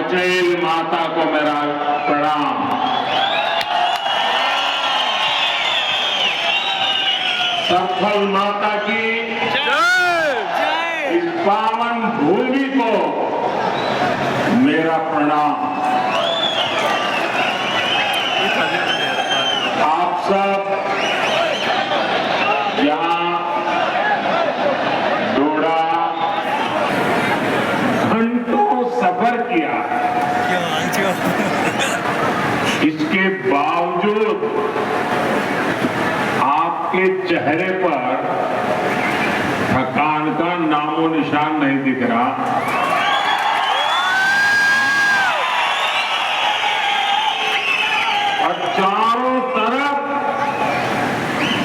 पचैल माता को मेरा प्रणाम। सफल माता की इस पावन भूमि को मेरा प्रणाम। आप सब यहाँ डोडा घंटों सफर किया, इसके बावजूद आपके चेहरे पर थकान का नामो निशान नहीं दिख रहा। और चारों तरफ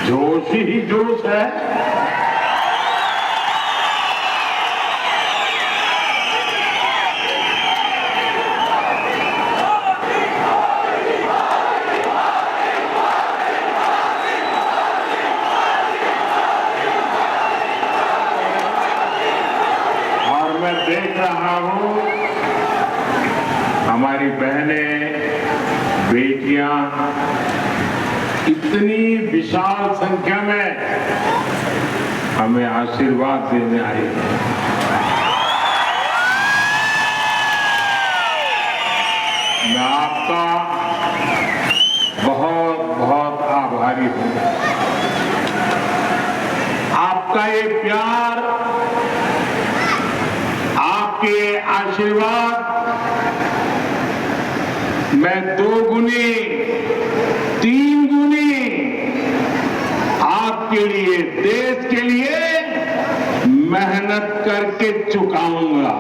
जोश ही जोश है। और मैं देख रहा हूं हमारी बहनें, बेटियां इतनी विशाल संख्या में हमें आशीर्वाद देने आई हैं। मैं आपका बहुत बहुत आभारी हूं। आपका ये प्यार, आपके आशीर्वाद मैं 2 गुनी 3 गुनी आपके लिए, देश के लिए मेहनत करके चुकाऊंगा।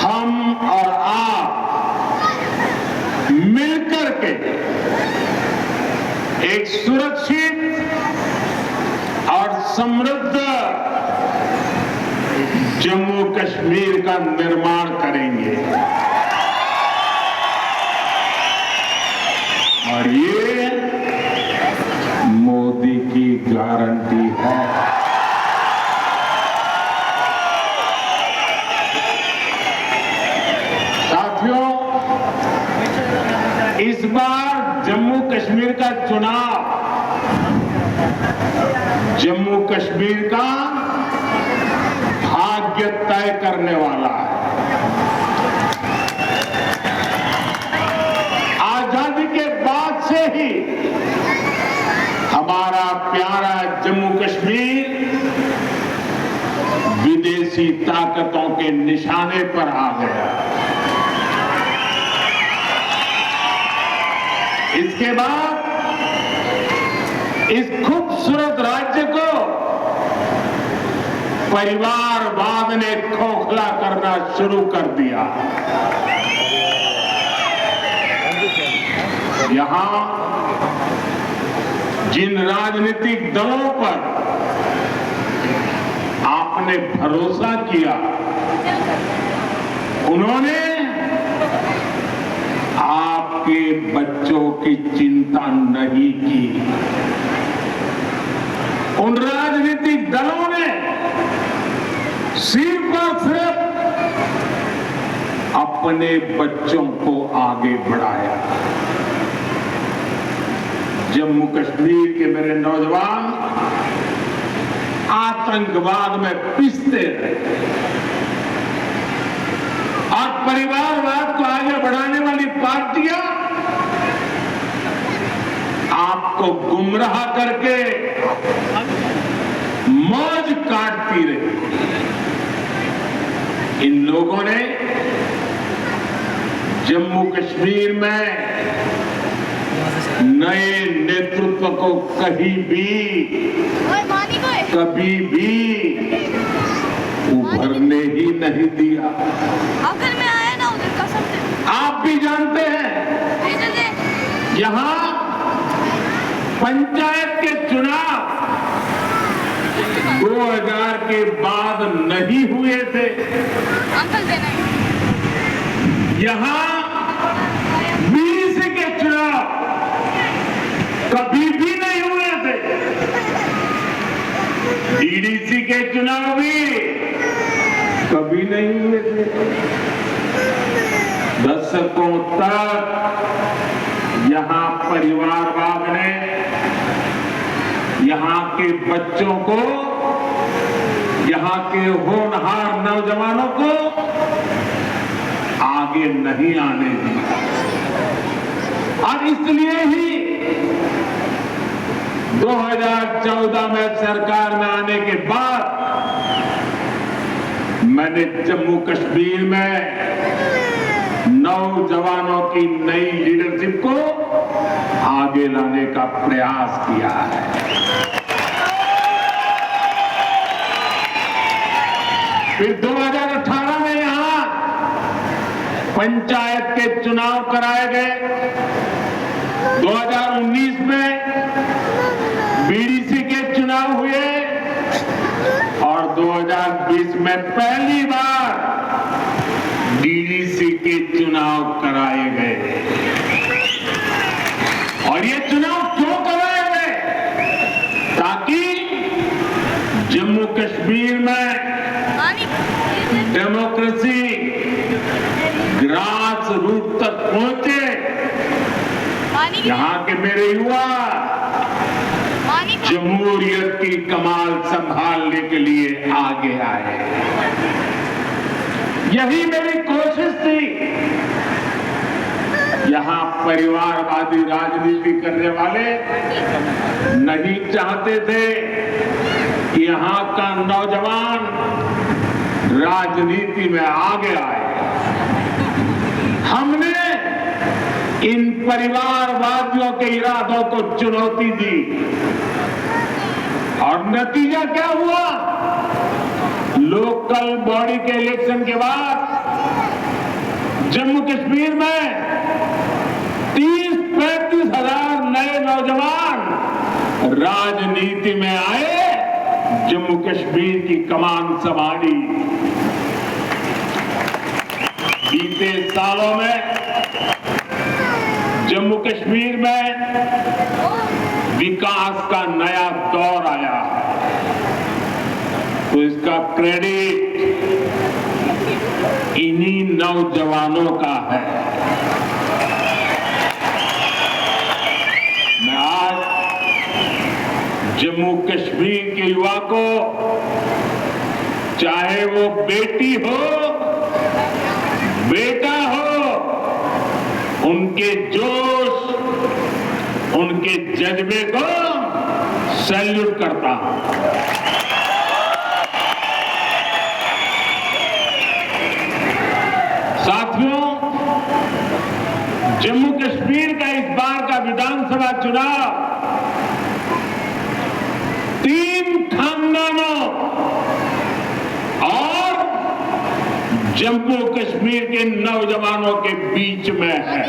हम और आप मिलकर के एक सुरक्षित और समृद्ध जम्मू कश्मीर का निर्माण करेंगे। और ये मोदी की गारंटी है। साथियों, इस बार जम्मू कश्मीर का चुनाव जम्मू कश्मीर का भाग्य तय करने वाला है। आजादी के बाद से ही हमारा प्यारा जम्मू कश्मीर विदेशी ताकतों के निशाने पर आ गया। इसके बाद इस खूबसूरत राज्य को परिवारवाद ने खोखला करना शुरू कर दिया। यहां जिन राजनीतिक दलों पर आपने भरोसा किया, उन्होंने आपके बच्चों की चिंता नहीं की। उन राजनीतिक दलों ने सिर्फ और सिर्फ अपने बच्चों को आगे बढ़ाया। जम्मू कश्मीर के मेरे नौजवान आतंकवाद में पिसते रहे और परिवारवाद को आगे बढ़ाने वाली पार्टियां आपको गुमराह करके मौज काटती रही। इन लोगों ने जम्मू कश्मीर में नए नेतृत्व को कभी भी उभरने ही नहीं दिया। अगर मैं आया ना उधर कसम से। आप भी जानते हैं, यहाँ पंचायत के चुनाव 2000 के बाद नहीं हुए थे। अंकल देना है। यहाँ 20 के चुनाव कभी भी नहीं हुए थे। बीडीसी के चुनाव भी कभी नहीं हुए थे। दशकों तक यहां परिवारवाद ने यहां के बच्चों को, यहां के होनहार नौजवानों को आगे नहीं आने दिया। और इसलिए ही 2014 में सरकार में आने के बाद मैंने जम्मू कश्मीर में नौजवानों की नई लीडरशिप को आगे लाने का प्रयास किया है। फिर 2018 में यहां पंचायत के चुनाव कराए गए। 2019 में बीडीसी के चुनाव हुए और 2020 में पहली बार डीडीसी के चुनाव कराए गए। और ये चुनाव क्यों कराए गए? ताकि जम्मू कश्मीर में डेमोक्रेसी ग्रास रूट तक पहुंचे। यहाँ के मेरे युवा जमहूरियत की कमान संभालने के लिए आगे आए। यही मेरी कोशिश थी। यहाँ परिवारवादी राजनीति करने वाले नहीं चाहते थे कि यहाँ का नौजवान राजनीति में आगे आए। हमने इन परिवारवादियों के इरादों को चुनौती दी और नतीजा क्या हुआ? लोकल बॉडी के इलेक्शन के बाद जम्मू कश्मीर में 30-35 हजार नए नौजवान राजनीति में आए, जम्मू कश्मीर की कमान संभाली। बीते सालों में जम्मू कश्मीर में विकास का नया दौर आया, तो इसका क्रेडिट इन्हीं नौजवानों का है। मैं आज जम्मू कश्मीर के युवा को, चाहे वो बेटी हो बेटा हो, उनके जोश, उनके जज्बे को सैल्यूट करता हूं। साथियों, जम्मू कश्मीर का इस बार का विधानसभा चुनाव 3 खानदानों और जम्मू कश्मीर के नौजवानों के बीच में है।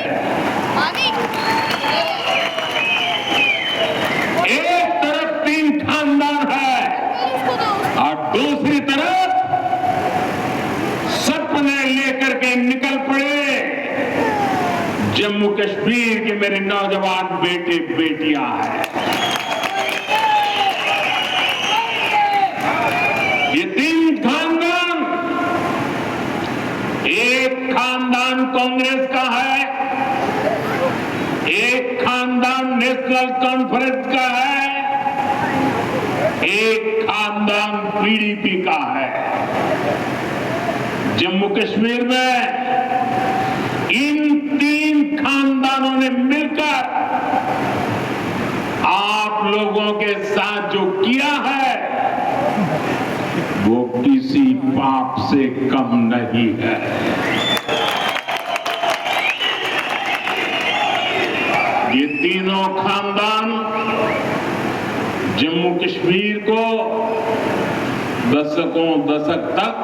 एक तरफ 3 खानदान है और दूसरी तरफ सपने लेकर के निकल पड़े जम्मू कश्मीर के मेरे नौजवान बेटे बेटियां हैं। ये 3 खानदान, एक खानदान कांग्रेस का है, एक खानदान नेशनल कॉन्फ्रेंस का है, एक खानदान पीडीपी का है। जम्मू कश्मीर में इन 3 खानदानों ने मिलकर आप लोगों के साथ जो किया है वो किसी पाप से कम नहीं है। ये तीनों खानदान जम्मू कश्मीर को दशकों दशक तक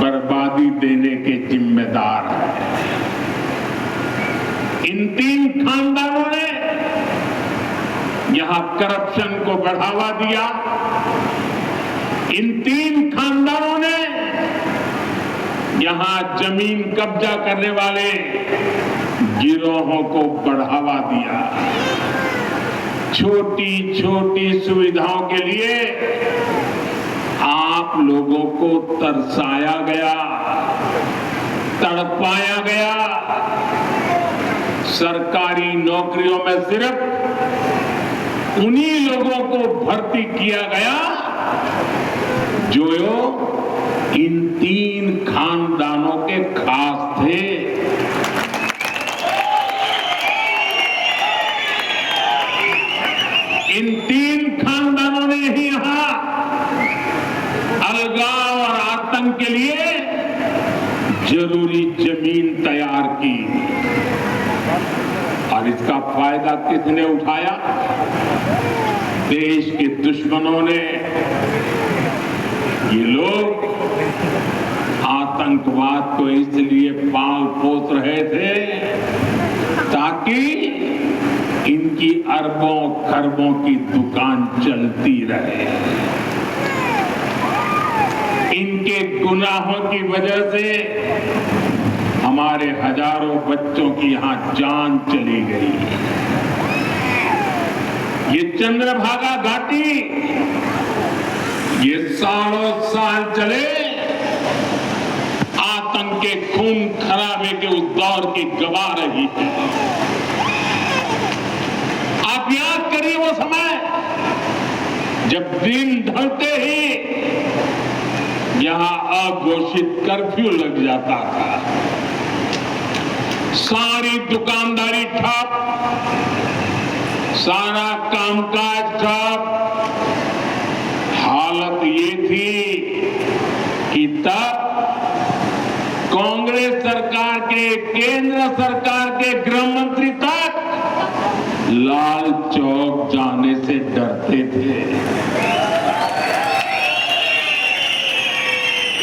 बर्बादी देने के जिम्मेदार हैं। इन 3 खानदानों ने यहां करप्शन को बढ़ावा दिया। इन 3 खानदानों ने यहां जमीन कब्जा करने वाले गिरोहों को बढ़ावा दिया। छोटी छोटी सुविधाओं के लिए आप लोगों को तरसाया गया, तड़पाया गया। सरकारी नौकरियों में सिर्फ उन्हीं लोगों को भर्ती किया गया जो इन 3 खानदानों के खास थे। इन 3 खानदानों ने ही यहां अलगाव और आतंक के लिए जरूरी जमीन तैयार की और इसका फायदा किसने उठाया? देश के दुश्मनों ने। ये लोग आतंकवाद को इसलिए पाल पोस रहे थे ताकि इनकी अरबों खरबों की दुकान चलती रहे। इनके गुनाहों की वजह से हमारे हजारों बच्चों की यहां जान चली गई। ये चंद्रभागा घाटी ये सालों साल चले आतंक के खून खराबे के उस दौर की गवा रही है। आप याद करिए वो समय जब दिन ढलते ही यहां अघोषित कर्फ्यू लग जाता था, सारी दुकानदारी ठप, सारा कामकाज ठप। हालत ये थी कि तब कांग्रेस सरकार के, केंद्र सरकार के गृह मंत्री तक लाल चौक जाने से डरते थे।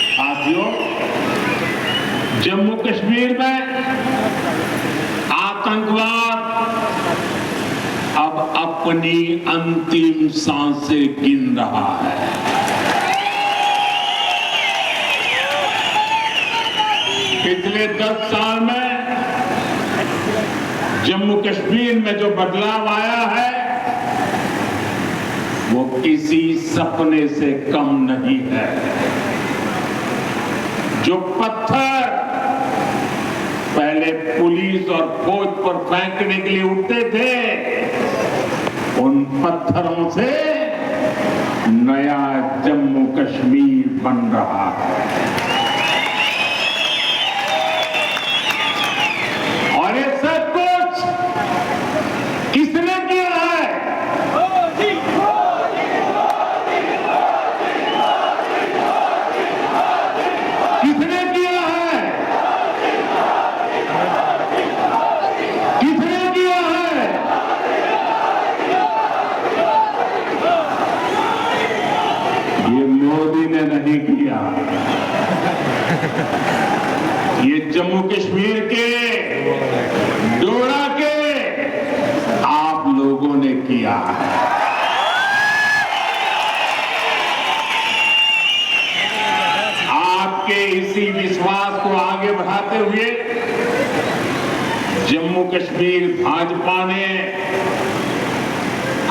साथियों, जम्मू कश्मीर में आतंकवाद अब अपनी अंतिम सांसें गिन रहा है। पिछले 10 साल में जम्मू कश्मीर में जो बदलाव आया है वो किसी सपने से कम नहीं है। जो पत्थर पहले पुलिस और फौज पर फेंकने के लिए उठते थे, उन पत्थरों से नया जम्मू कश्मीर बन रहा है। और ये सब कुछ किसने किया है? किसने किया है? किसने किया है? ये मोदी ने नहीं किया, ये जम्मू कश्मीर के डोडा के आप लोगों ने किया है। आपके इसी विश्वास को आगे बढ़ाते हुए जम्मू कश्मीर भाजपा ने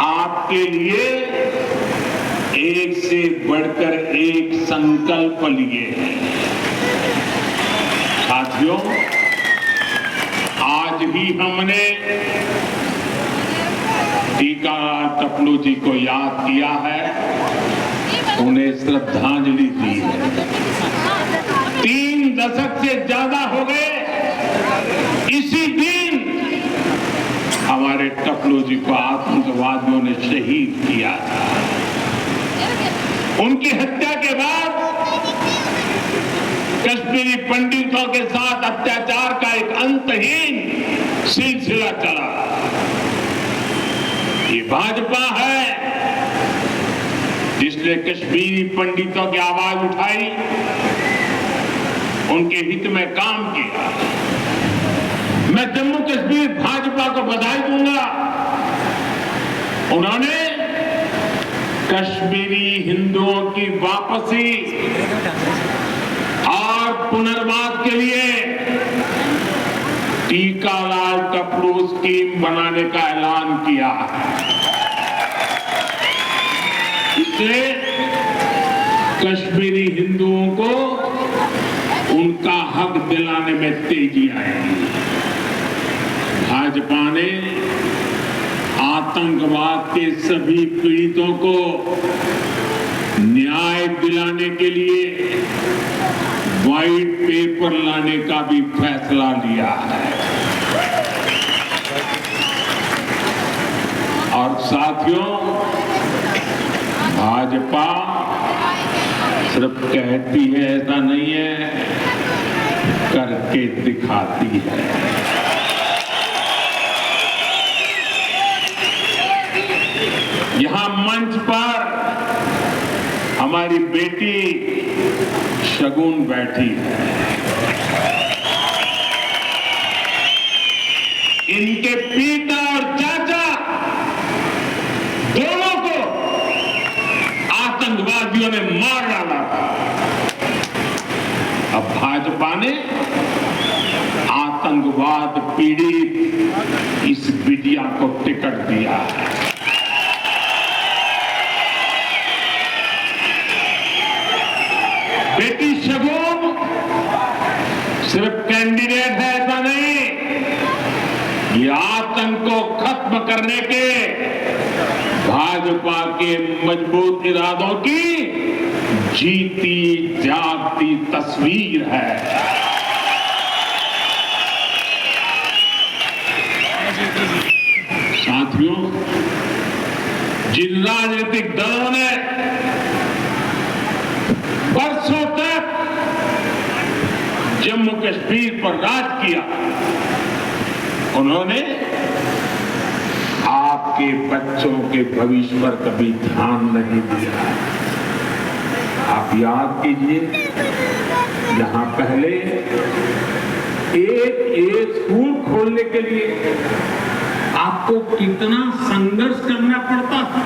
आपके लिए एक से बढ़कर एक संकल्प लिए हैं। साथियों, आज ही हमने टीकाराम टपलू जी को याद किया है, उन्हें श्रद्धांजलि दी है। 3 दशक से ज्यादा हो गए इसी दिन हमारे टपलू जी को आतंकवादियों ने शहीद किया था। उनकी हत्या के बाद कश्मीरी पंडितों के साथ अत्याचार का एक अंतहीन सिलसिला चला। ये भाजपा है जिसने कश्मीरी पंडितों की आवाज उठाई, उनके हित में काम किया। मैं जम्मू कश्मीर भाजपा को बधाई दूंगा। उन्होंने कश्मीरी हिंदुओं की वापसी और पुनर्वास के लिए टीकालाल टपलू स्कीम बनाने का ऐलान किया है। इससे कश्मीरी हिंदुओं को उनका हक दिलाने में तेजी आएगी। भाजपा ने आतंकवाद के सभी पीड़ितों को न्याय दिलाने के लिए व्हाइट पेपर लाने का भी फैसला लिया है। और साथियों, भाजपा सिर्फ कहती है ऐसा नहीं है, करके दिखाती है। यहां मंच पर हमारी बेटी शगुन बैठी है। इनके पिता और चाचा दोनों को आतंकवादियों ने मार डाला था। अब भाजपा ने आतंकवाद पीड़ित इस बिटिया को टिकट दिया है। बेटी शगुन सिर्फ कैंडिडेट है ऐसा नहीं, ये आतंक को खत्म करने के भाजपा के मजबूत इरादों की जीती जागती तस्वीर है। साथियों, जिन राजनीतिक दलों ने बरसों तक जम्मू कश्मीर पर राज किया, उन्होंने आपके बच्चों के भविष्य पर कभी ध्यान नहीं दिया। आप याद कीजिए, यहां पहले एक स्कूल खोलने के लिए आपको कितना संघर्ष करना पड़ता था।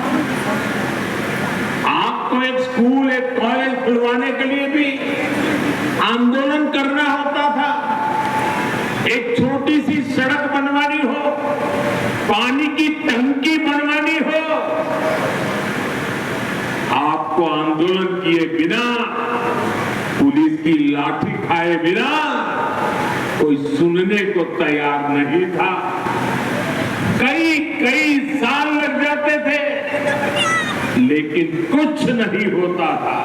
आपको एक स्कूल, एक कॉलेज खुलवाने के लिए भी आंदोलन करना होता था। एक छोटी सी सड़क बनवानी हो, पानी की टंकी बनवानी हो, आपको आंदोलन किए बिना, पुलिस की लाठी खाए बिना कोई सुनने को तैयार नहीं था। कई साल लग जाते थे, लेकिन कुछ नहीं होता था।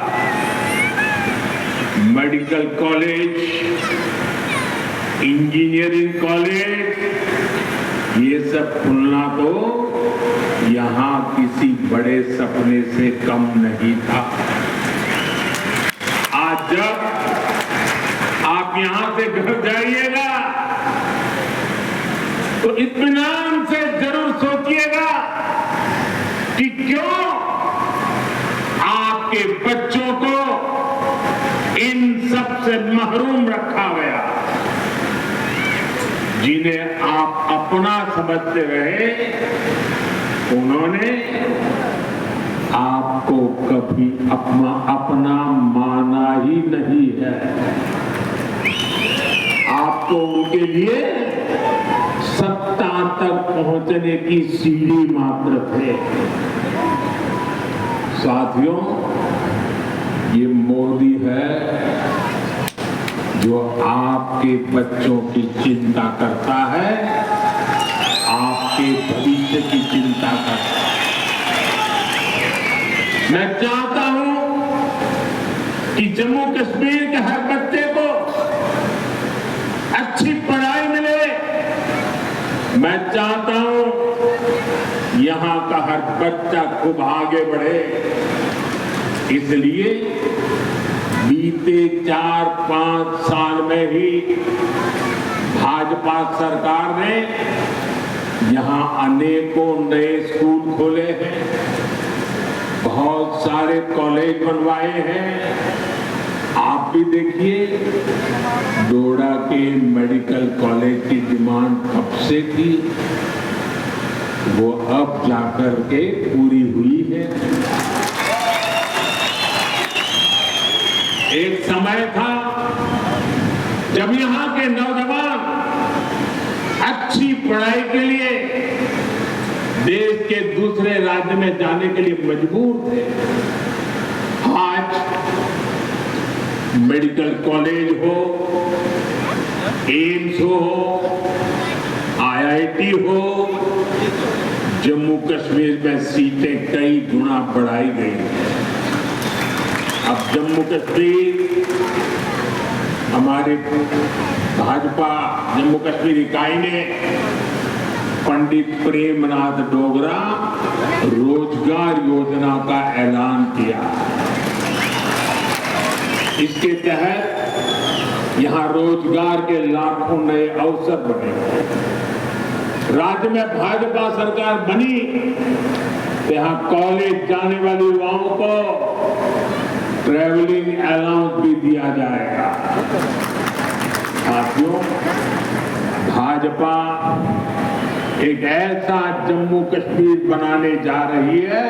मेडिकल कॉलेज, इंजीनियरिंग कॉलेज, ये सब खुलना तो यहां किसी बड़े सपने से कम नहीं था। आज जब आप यहां से घर जाइएगा तो इत्मीनान से जरूर सोचिएगा कि क्यों आपके बच्चों को इन सब से महरूम रखा गया। जिन्हें आप अपना समझते रहे, उन्होंने आपको कभी अपना माना ही नहीं है। आपको उनके लिए सत्ता तक पहुंचने की सीढ़ी मात्र थे। साथियों, ये मोदी है जो आपके बच्चों की चिंता करता है, आपके भविष्य की चिंता करता है। मैं चाहता हूं कि जम्मू कश्मीर के हर बच्चे को अच्छी पढ़ाई मिले। मैं चाहता हूं यहां का हर बच्चा खूब आगे बढ़े। इसलिए बीते 4-5 साल में ही भाजपा सरकार ने यहां अनेकों नए स्कूल खोले हैं, बहुत सारे कॉलेज बनवाए हैं। आप भी देखिए, डोडा के मेडिकल कॉलेज की डिमांड कब से थी, वो अब जाकर के पूरी हुई है। एक समय था जब यहां के नौजवान अच्छी पढ़ाई के लिए देश के दूसरे राज्य में जाने के लिए मजबूर थे। आज मेडिकल कॉलेज हो, एम्स हो, आईआईटी हो, जम्मू कश्मीर में सीटें कई गुना बढ़ाई गई। अब जम्मू कश्मीर हमारे भाजपा जम्मू कश्मीर इकाई ने पंडित प्रेमनाथ डोगरा रोजगार योजना का ऐलान किया। इसके तहत यहां रोजगार के लाखों नए अवसर बने। राज्य में भाजपा सरकार बनी तो यहां कॉलेज जाने वाले युवाओं को ट्रैवलिंग अलाउंस भी दिया जाएगा। साथियों, भाजपा एक ऐसा जम्मू कश्मीर बनाने जा रही है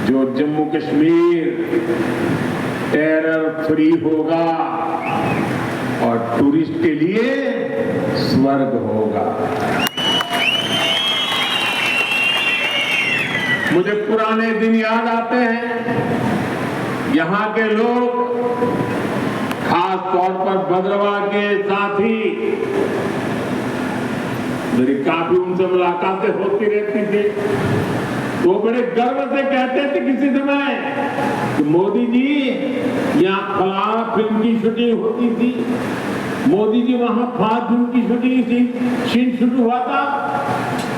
जो जम्मू कश्मीर टेरर फ्री होगा और टूरिस्ट के लिए स्वर्ग होगा। मुझे पुराने दिन याद आते हैं। यहाँ के लोग, खास तौर पर भद्रवाह के साथी, मेरी काफी उनसे मुलाकातें होती रहती थी। वो बड़े गर्व से कहते थे किसी समय कि मोदी जी यहाँ फलाना फिल्म की शूटिंग होती थी, मोदी जी वहां फाद फिल्म की शूटिंग थी, सीन शुरू हुआ था।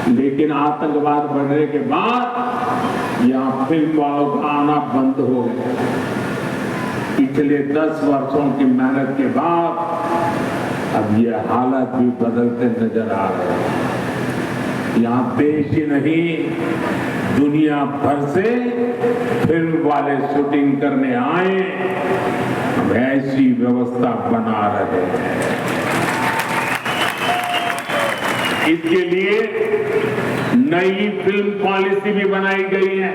लेकिन आतंकवाद बढ़ने के बाद यहाँ फिल्म वालों का आना बंद हो गया। पिछले 10 वर्षों की मेहनत के बाद अब ये हालात भी बदलते नजर आ रहे हैं। यहाँ देश ही नहीं, दुनिया भर से फिल्म वाले शूटिंग करने आए। हम ऐसी व्यवस्था बना रहे हैं। इसके लिए नई फिल्म पॉलिसी भी बनाई गई है।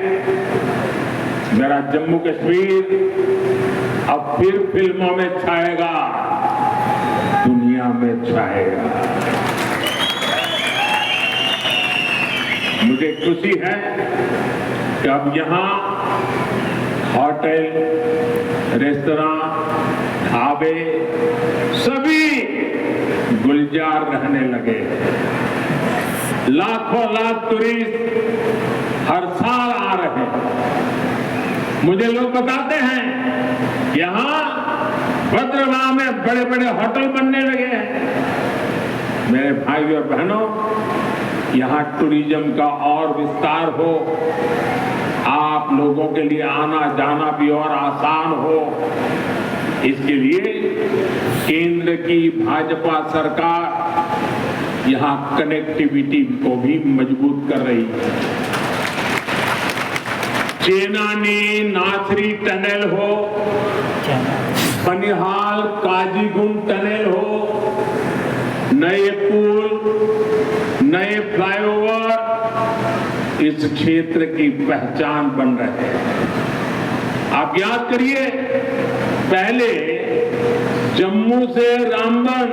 मेरा जम्मू कश्मीर अब फिर फिल्मों में छाएगा, दुनिया में छाएगा। मुझे खुशी है कि अब यहाँ होटल, रेस्तरां, ढाबे सभी गुलजार रहने लगे। लाखों लाख टूरिस्ट हर साल आ रहे हैं। मुझे लोग बताते हैं यहाँ भद्रवाह में बड़े बड़े होटल बनने लगे हैं। मेरे भाई और बहनों, यहाँ टूरिज्म का और विस्तार हो, आप लोगों के लिए आना जाना भी और आसान हो, इसके लिए केंद्र की भाजपा सरकार यहाँ कनेक्टिविटी को भी मजबूत कर रही है। चेनानी नाथरी टनल हो, बनिहाल काजीगुंड टनल हो, नए पुल, नए फ्लाईओवर इस क्षेत्र की पहचान बन रहे हैं। आप याद करिए, पहले जम्मू से रामबन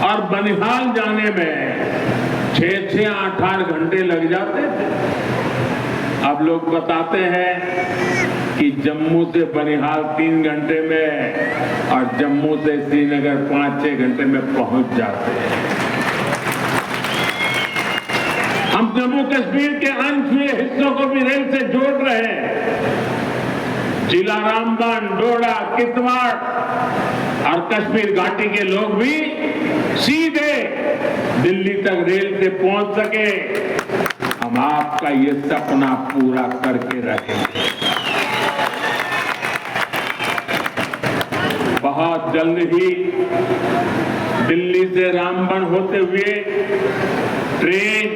और बनिहाल जाने में 6-6, 8-8 घंटे लग जाते थे। अब लोग बताते हैं कि जम्मू से बनिहाल 3 घंटे में और जम्मू से श्रीनगर 5-6 घंटे में पहुंच जाते हैं। हम जम्मू कश्मीर के अनछुए हिस्सों को भी रेल से जोड़ रहे हैं। जिला रामबन, डोडा, किश्तवाड़ और कश्मीर घाटी के लोग भी सीधे दिल्ली तक रेल से पहुंच सके। हम आपका ये सपना पूरा करके रहेंगे। बहुत जल्द ही दिल्ली से रामबन होते हुए ट्रेन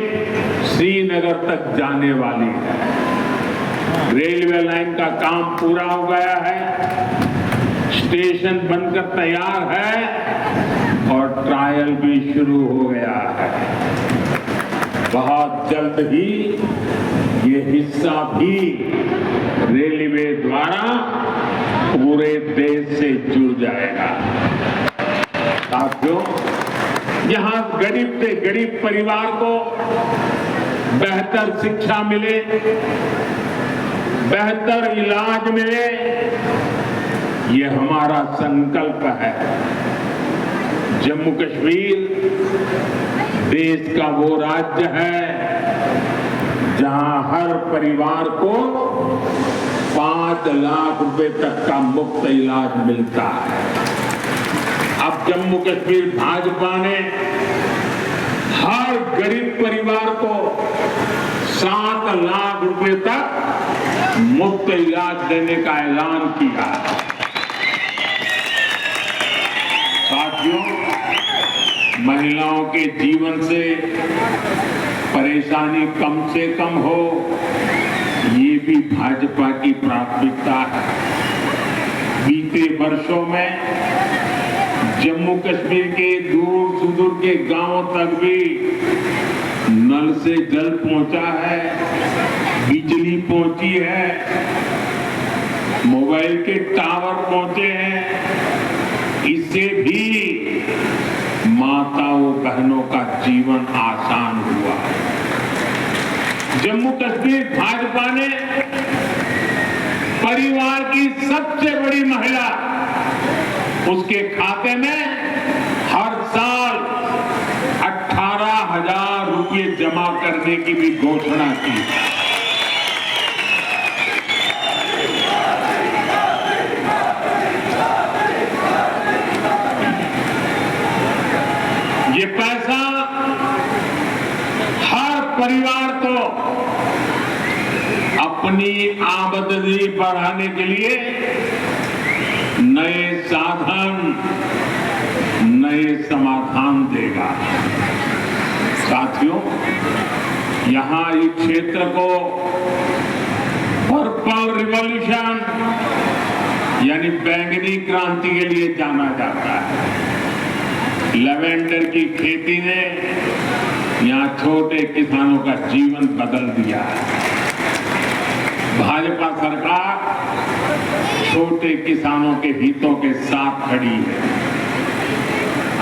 श्रीनगर तक जाने वाली है। रेलवे लाइन का काम पूरा हो गया है, स्टेशन बनकर तैयार है और ट्रायल भी शुरू हो गया है। बहुत जल्द ही ये हिस्सा भी रेलवे द्वारा पूरे देश से जुड़ जाएगा। साथियों, यहाँ गरीब से गरीब परिवार को बेहतर शिक्षा मिले, बेहतर इलाज मिले, ये हमारा संकल्प है। जम्मू कश्मीर देश का वो राज्य है जहां हर परिवार को 5 लाख रुपए तक का मुफ्त इलाज मिलता है। अब जम्मू कश्मीर भाजपा ने हर गरीब परिवार को 7 लाख रुपए तक मुफ्त इलाज देने का ऐलान किया है। साथियों, महिलाओं के जीवन से परेशानी कम से कम हो, ये भी भाजपा की प्राथमिकता है। बीते वर्षों में जम्मू कश्मीर के दूर सुदूर के गांवों तक भी नल से जल पहुंचा है, बिजली पहुंची है, मोबाइल के टावर पहुंचे हैं। इससे भी माताओं बहनों का जीवन आसान हुआ। जम्मू कश्मीर भाजपा ने परिवार की सबसे बड़ी महिला, उसके खाते में हर साल 18,000 रुपये जमा करने की भी घोषणा की। ये पैसा हर परिवार को अपनी आमदनी बढ़ाने के लिए नए साधन, नए समाधान देगा। साथियों, यहां इस क्षेत्र को पर्पल रिवॉल्यूशन यानी बैंगनी क्रांति के लिए जाना जाता है। लेवेंडर की खेती ने यहां छोटे किसानों का जीवन बदल दिया है। भाजपा सरकार छोटे किसानों के हितों के साथ खड़ी है।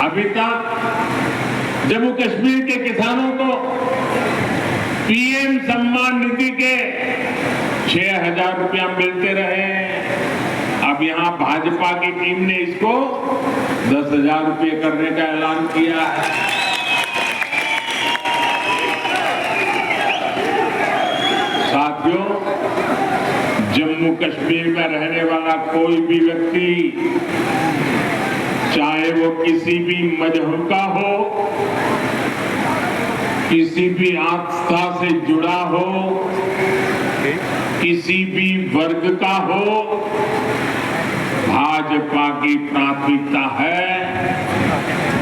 अभी तक जम्मू कश्मीर के किसानों को पीएम सम्मान निधि के 6,000 रुपया मिलते रहे। अब यहां भाजपा की टीम ने इसको 10,000 रुपये करने का ऐलान किया है। साथियों, जम्मू कश्मीर में रहने वाला कोई भी व्यक्ति, चाहे वो किसी भी मजहब का हो, किसी भी आस्था से जुड़ा हो, किसी भी वर्ग का हो, भाजपा की प्राथमिकता है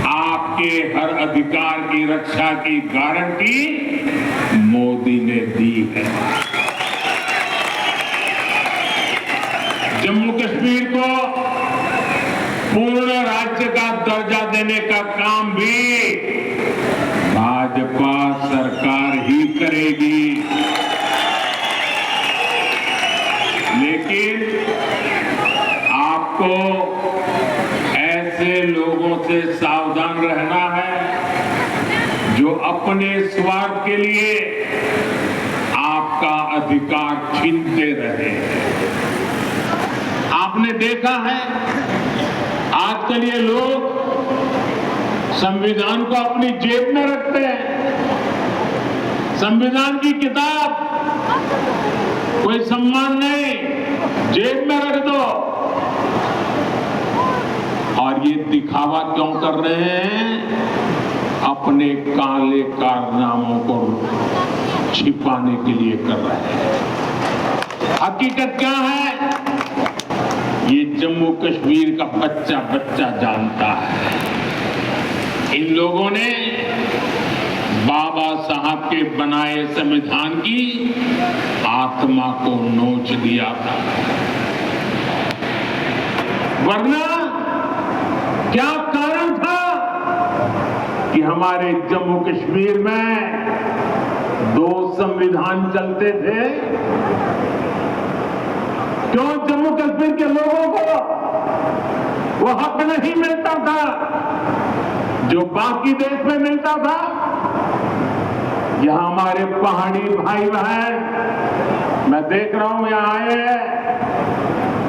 आपके हर अधिकार की रक्षा की गारंटी मोदी ने दी है। जम्मू कश्मीर को पूर्ण राज्य का दर्जा देने का काम भी भाजपा सरकार ही करेगी। लेकिन आपको ऐसे लोगों से सावधान रहना है जो अपने स्वार्थ के लिए आपका अधिकार छीनते रहे। आपने देखा है आजकल ये लोग संविधान को अपनी जेब में रखते हैं। संविधान की किताब कोई सम्मान नहीं, जेब में रख दो। और ये दिखावा क्यों कर रहे हैं? अपने काले कारनामों को छिपाने के लिए कर रहे हैं। हकीकत क्या है? ये जम्मू कश्मीर का बच्चा बच्चा जानता है। इन लोगों ने बाबा साहब के बनाए संविधान की आत्मा को नोच दिया था। वरना क्या कारण था कि हमारे जम्मू कश्मीर में 2 संविधान चलते थे? क्यों जम्मू कश्मीर के लोगों को वो हक नहीं मिलता था जो बाकी देश में मिलता था? यहां हमारे पहाड़ी भाई बहन मैं देख रहा हूं यहां आए हैं,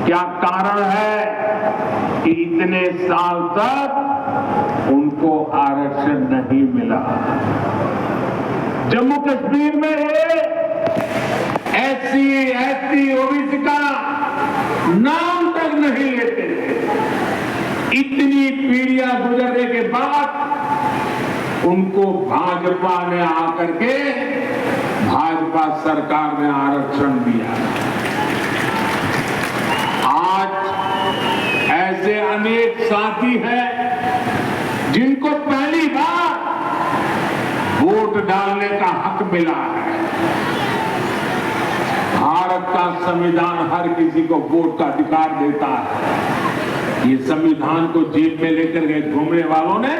क्या कारण है कि इतने साल तक उनको आरक्षण नहीं मिला। जम्मू कश्मीर में एससी, एसटी, ओबीसी का नाम तक नहीं लेते थे। इतनी पीढ़ियां गुजरने के बाद उनको भाजपा ने आकर के भाजपा सरकार ने आरक्षण दिया। आज ऐसे अनेक साथी हैं जिनको पहली बार वोट डालने का हक मिला है। भारत का संविधान हर किसी को वोट का अधिकार देता है। ये संविधान को जेब में लेकर गए घूमने वालों ने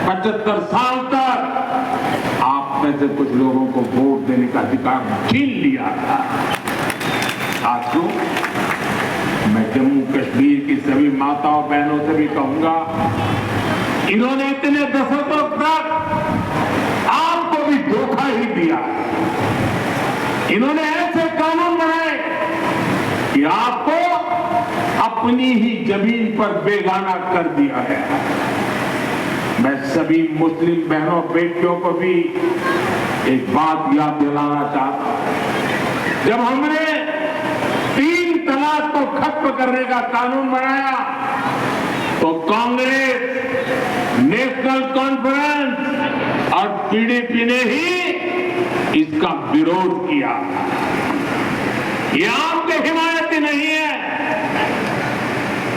75 साल तक आप में से कुछ लोगों को वोट देने का अधिकार छीन लिया था। साथियों, मैं जम्मू कश्मीर की सभी माताओं बहनों से भी कहूंगा, इन्होंने इतने दशकों तक आपको भी धोखा ही दिया। इन्होंने ऐसे कानून बनाए कि आपको अपनी ही जमीन पर बेगाना कर दिया है। मैं सभी मुस्लिम बहनों बेटियों को भी एक बात याद दिलाना चाहता हूं। जब हमने 3 तलाक को खत्म करने का कानून बनाया तो कांग्रेस, नेशनल कॉन्फ्रेंस और पीडीपी ने ही इसका विरोध किया। ये आपके हिमायती नहीं है,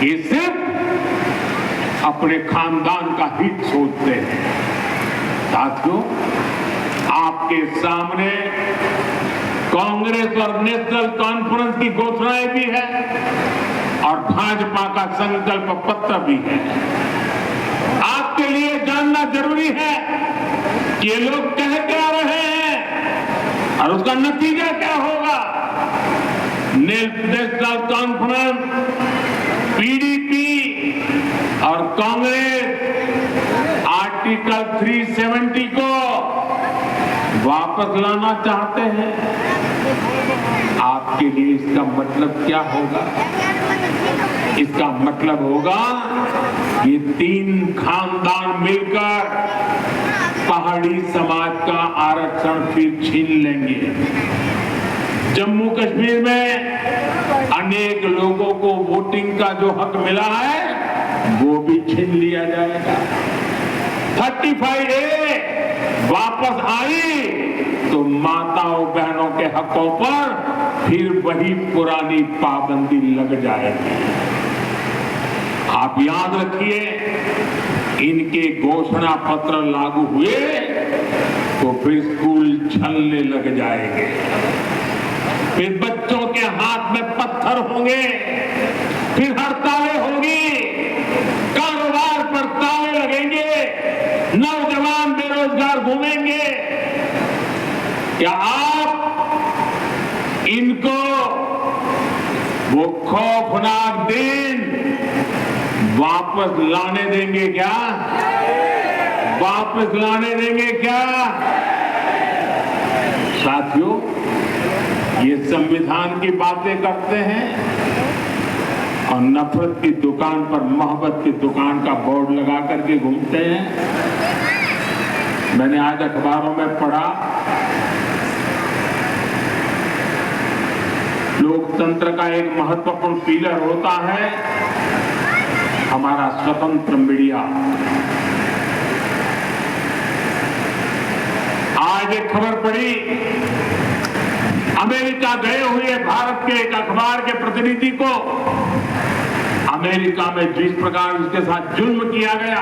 ये सिर्फ अपने खानदान का हित सोचते हैं। साथियों, आपके सामने कांग्रेस और नेशनल कॉन्फ्रेंस की घोषणाएं भी है और भाजपा का संकल्प पत्र भी है। आपके लिए जानना जरूरी है कि ये लोग कह क्या रहे हैं और उसका नतीजा क्या होगा। नेशनल कॉन्फ्रेंस, पीडीपी और कांग्रेस आर्टिकल 370 को वापस लाना चाहते हैं। आपके लिए इसका मतलब क्या होगा? इसका मतलब होगा ये 3 खानदान मिलकर पहाड़ी समाज का आरक्षण फिर छीन लेंगे। जम्मू कश्मीर में अनेक लोगों को वोटिंग का जो हक मिला है वो भी छीन लिया जाएगा। 35A वापस आई तो माताओं बहनों के हकों पर फिर वही पुरानी पाबंदी लग जाएगी। आप याद रखिए, इनके घोषणा पत्र लागू हुए तो फिर स्कूल छलने लग जाएंगे, फिर बच्चों के हाथ में पत्थर होंगे, फिर हड़तालें होंगी, कारोबार पर ताले लगेंगे, नौजवान बेरोजगार घूमेंगे। क्या आप इनको वो खौफनाक दिन वापस लाने देंगे क्या? वापस लाने देंगे क्या? साथियों, ये संविधान की बातें करते हैं और नफरत की दुकान पर मोहब्बत की दुकान का बोर्ड लगा करके घूमते हैं। मैंने आज अखबारों में पढ़ा, लोकतंत्र का एक महत्वपूर्ण पिलर होता है हमारा स्वतंत्र मीडिया। आज एक खबर पड़ी, अमेरिका गए हुए भारत के एक अखबार के प्रतिनिधि को अमेरिका में जिस प्रकार उसके साथ जुल्म किया गया,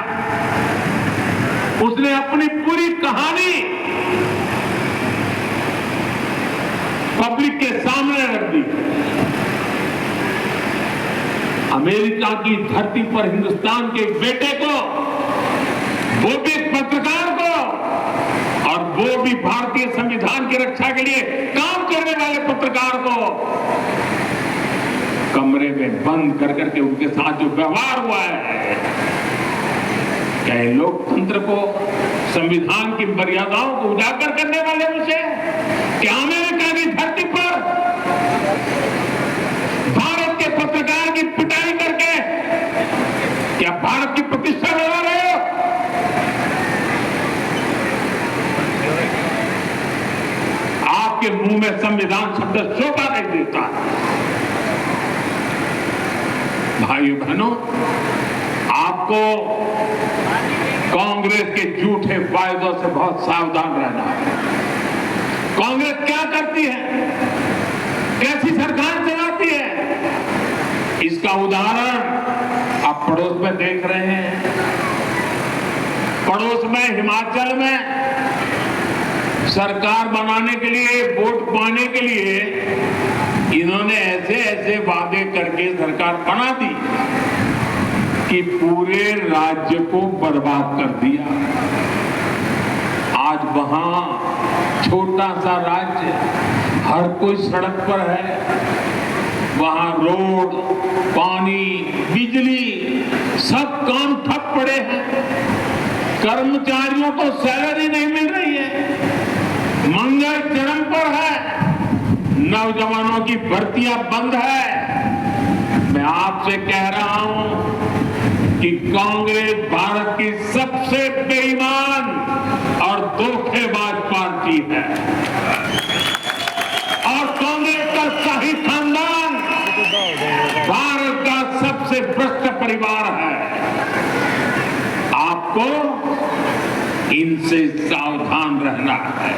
उसने अपनी पूरी कहानी पब्लिक के सामने रख दी। अमेरिका की धरती पर हिंदुस्तान के एक बेटे को, वो भी एक पत्रकार को, और वो भी भारतीय संविधान की रक्षा के लिए काम करने वाले पत्रकार को कमरे में बंद कर करके उनके साथ जो व्यवहार हुआ है, क्या ये लोकतंत्र को, संविधान की मर्यादाओं को उजागर करने वाले विषय? क्या अमेरिका की धरती पर मुंह में संविधान शब्द शोभा नहीं देता। भाइयों बहनों, आपको कांग्रेस के झूठे वायदों से बहुत सावधान रहना है। कांग्रेस क्या करती है, कैसी सरकार चलाती है, इसका उदाहरण आप पड़ोस में देख रहे हैं। पड़ोस में हिमाचल में सरकार बनाने के लिए, वोट पाने के लिए इन्होंने ऐसे ऐसे वादे करके सरकार बना दी कि पूरे राज्य को बर्बाद कर दिया। आज वहां छोटा सा राज्य, हर कोई सड़क पर है, वहां रोड, पानी, बिजली, सब काम ठप पड़े हैं। कर्मचारियों को सैलरी नहीं मिल रही है, महंगाई चरम पर है, नौजवानों की भर्तियां बंद है। मैं आपसे कह रहा हूं कि कांग्रेस भारत की सबसे बेईमान और धोखेबाज पार्टी है और कांग्रेस का शाही खानदान भारत का सबसे भ्रष्ट परिवार है। आपको इनसे सावधान रहना है।